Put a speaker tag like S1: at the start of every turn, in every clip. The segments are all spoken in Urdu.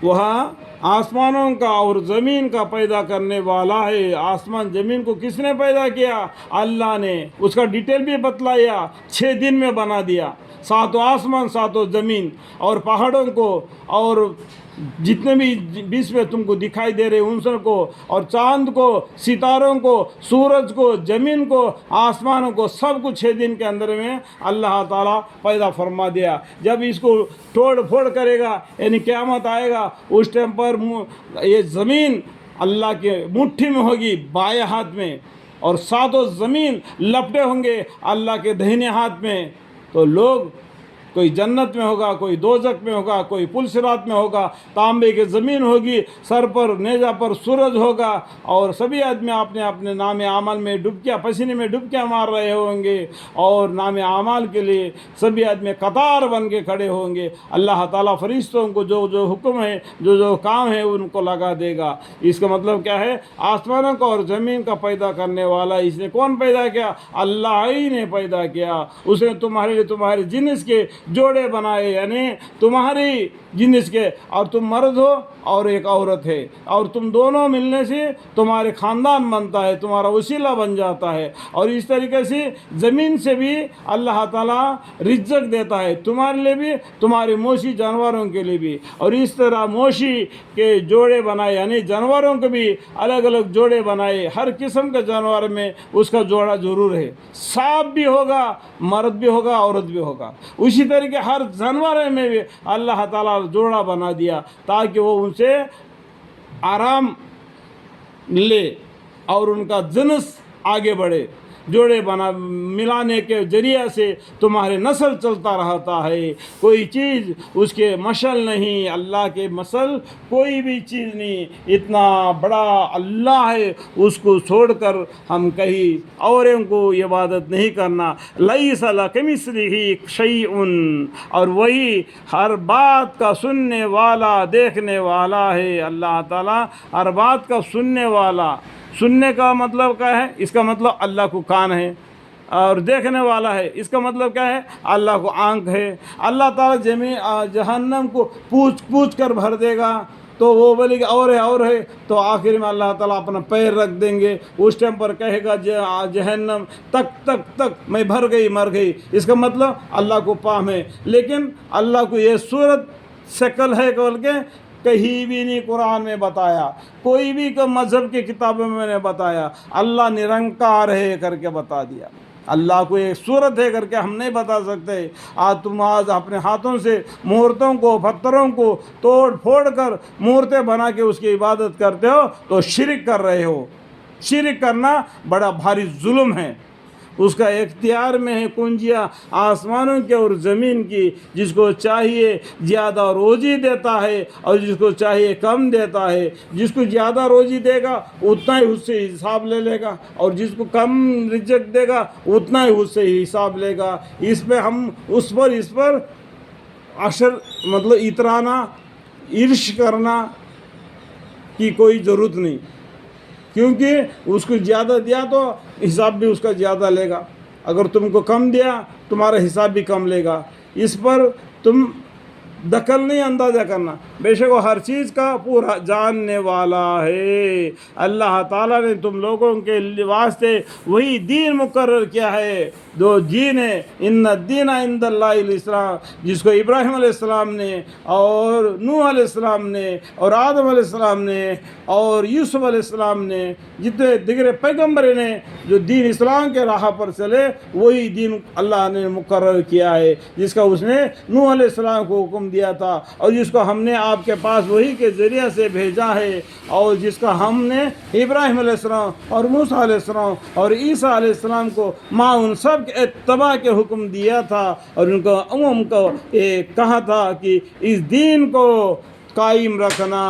S1: وہاں آسمانوں کا اور زمین کا پیدا کرنے والا ہے۔ آسمان زمین کو کس نے پیدا کیا؟ اللہ نے۔ اس کا ڈیٹیل بھی بتلایا، 6 دن میں بنا دیا، 7 آسمان 7 زمین، اور پہاڑوں کو، اور جتنے بھی بیچ میں تم کو دکھائی دے رہے ان سب کو، اور چاند کو، ستاروں کو، سورج کو، زمین کو، آسمانوں کو، سب کو 6 دن کے اندر میں اللہ تعالیٰ پیدا فرما دیا۔ جب اس کو توڑ پھوڑ کرے گا، یعنی قیامت آئے گا، اس ٹائم پر یہ زمین اللہ کے مٹھی میں ہوگی، بائیں ہاتھ میں، اور 7 زمین لپٹے ہوں گے اللہ کے دہنے ہاتھ میں۔ تو لوگ، کوئی جنت میں ہوگا، کوئی دوزخ میں ہوگا، کوئی پل صراط میں ہوگا، تانبے کی زمین ہوگی، سر پر نیزہ پر سورج ہوگا، اور سبھی آدمی اپنے اپنے نام اعمال میں ڈبکیاں، پسینے میں ڈبکیاں مار رہے ہوں گے، اور نام اعمال کے لیے سبھی آدمی قطار بن کے کھڑے ہوں گے۔ اللہ تعالیٰ فرشتوں کو جو جو حکم ہے، جو جو کام ہے ان کو لگا دے گا۔ اس کا مطلب کیا ہے؟ آسمانوں کا اور زمین کا پیدا کرنے والا اس نے کون پیدا کیا؟ اللہ ہی نے پیدا کیا۔ اس نے تمہارے لیے تمہارے جنس کے جوڑے بنائے، یعنی تمہاری جنس کے، اور تم مرد ہو اور ایک عورت ہے، اور تم دونوں ملنے سے تمہارے خاندان بنتا ہے، تمہارا وسیلہ بن جاتا ہے۔ اور اس طریقے سے زمین سے بھی اللہ تعالیٰ رزق دیتا ہے، تمہارے لیے بھی، تمہارے مویشی جانوروں کے لیے بھی۔ اور اس طرح مویشی کے جوڑے بنائے، یعنی جانوروں کے بھی الگ الگ جوڑے بنائے، ہر قسم کے جانور میں اس کا جوڑا ضرور ہے، سانپ بھی ہوگا، مرد بھی ہوگا، عورت بھی ہوگا۔ اسی طریقے ہر جانور میں بھی اللہ تعالیٰ جوڑا بنا دیا تاکہ وہ ان سے آرام لے اور ان کا جنس آگے بڑھے۔ جوڑے ملانے کے ذریعے سے تمہارے نسل چلتا رہتا ہے۔ کوئی چیز اس کے مثل نہیں، اللہ کے مثل کوئی بھی چیز نہیں۔ اتنا بڑا اللہ ہے، اس کو چھوڑ کر ہم کہیں اوروں کو عبادت نہیں کرنا۔ لیس کمثلہ شیء، اور وہی ہر بات کا سننے والا، دیکھنے والا ہے۔ اللہ تعالیٰ ہر بات کا سننے والا۔ سننے کا مطلب کیا ہے؟ اس کا مطلب اللہ کو کان ہے، اور دیکھنے والا ہے، اس کا مطلب کیا ہے؟ اللہ کو آنکھ ہے۔ اللہ تعالیٰ جہنم کو پوچھ پوچھ کر بھر دے گا، تو وہ بولے گا اور ہے، تو آخر میں اللہ تعالیٰ اپنا پیر رکھ دیں گے، اس ٹائم پر کہے گا جہنم تک تک تک میں بھر گئی، مر گئی۔ اس کا مطلب اللہ کو پام ہے، لیکن اللہ کو یہ صورت شکل ہے بول کے کہیں بھی نہیں قرآن میں بتایا، کوئی بھی مذہب کی کتابوں میں نے بتایا۔ اللہ نرنکار ہے کر کے بتا دیا۔ اللہ کو ایک صورت ہے کر کے ہم نہیں بتا سکتے۔ تم آج اپنے ہاتھوں سے مورتوں کو، پتھروں کو توڑ پھوڑ کر مورتیں بنا کے اس کی عبادت کرتے ہو تو شرک کر رہے ہو۔ شرک کرنا بڑا بھاری ظلم ہے۔ اس کا اختیار میں ہے کنجیاں آسمانوں کی اور زمین کی، جس کو چاہیے زیادہ روزی دیتا ہے اور جس کو چاہیے کم دیتا ہے۔ جس کو زیادہ روزی دے گا اتنا ہی اس سے حساب لے لے گا، اور جس کو کم رزق دے گا اتنا ہی اس سے حساب لے گا۔ اس پہ ہم اس پر عشر مطلب اترانا، عرش کرنا کی کوئی ضرورت نہیں، کیونکہ اس کو زیادہ دیا تو حساب بھی اس کا زیادہ لے گا، اگر تم کو کم دیا تمہارا حساب بھی کم لے گا۔ اس پر تم دخل نہیں اندازہ کرنا۔ بے شک وہ ہر چیز کا پورا جاننے والا ہے۔ اللہ تعالیٰ نے تم لوگوں کے واسطے وہی دین مقرر کیا ہے، دو دین ہے۔ ان الدین عند اللہ الاسلام، جس کو ابراہیم علیہ السلام نے اور نوح علیہ السلام نے اور آدم علیہ السلام نے اور یوسف علیہ السلام نے، جتنے دیگر پیغمبر نے جو دین اسلام کے راہ پر چلے، وہی دین اللہ نے مقرر کیا ہے، جس کا اس نے نوح علیہ السلام کو حکم دیا تھا، اور جس کو ہم نے آپ کے پاس وہی کے ذریعے سے بھیجا ہے، اور جس کا ہم نے ابراہیم علیہ السلام اور موسیٰ علیہ السلام اور عیسیٰ علیہ السلام کو ان سب کے اتباع کے حکم دیا تھا، اور ان کو کو کہا تھا کہ اس دین کو قائم رکھنا،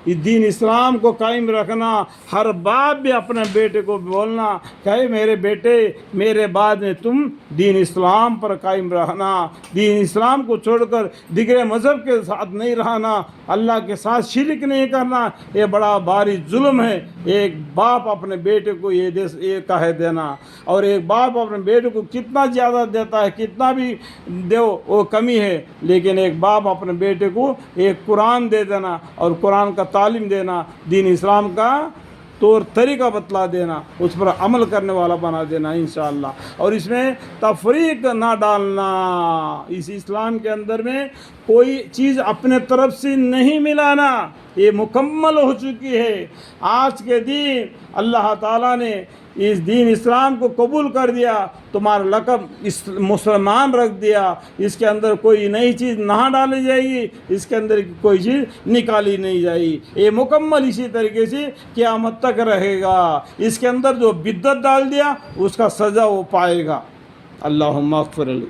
S1: اس دین اسلام کو قائم رکھنا۔ ہر باپ بھی اپنے بیٹے کو بولنا کہ میرے بیٹے، میرے بعد میں تم دین اسلام پر قائم رہنا، دین اسلام کو چھوڑ کر دیگر مذہب کے ساتھ نہیں رہنا، اللہ کے ساتھ شرک نہیں کرنا۔ یہ بڑا بھاری ظلم ہے ایک باپ اپنے بیٹے کو یہ کہہ دینا، اور ایک باپ اپنے بیٹے کو کتنا زیادہ دیتا ہے، کتنا بھی دو وہ کمی ہے، لیکن ایک باپ اپنے بیٹے کو ایک قرآن پیغام دے دینا اور قرآن کا تعلیم دینا، دین اسلام کا طور طریقہ بتلا دینا، اس پر عمل کرنے والا بنا دینا انشاءاللہ۔ اور اس میں تفریق نہ ڈالنا، اس اسلام کے اندر میں کوئی چیز اپنے طرف سے نہیں ملانا، یہ مکمل ہو چکی ہے۔ آج کے دن اللہ تعالیٰ نے اس دین اسلام کو قبول کر دیا، تمہارا لقب مسلمان رکھ دیا، اس کے اندر کوئی نئی چیز نہ ڈالی جائے گی، اس کے اندر کوئی چیز نکالی نہیں جائے گی، یہ مکمل اسی طریقے سے قیامت تک رہے گا۔ اس کے اندر جو بدعت ڈال دیا اس کا سزا وہ پائے گا۔ اللہم اغفر لی۔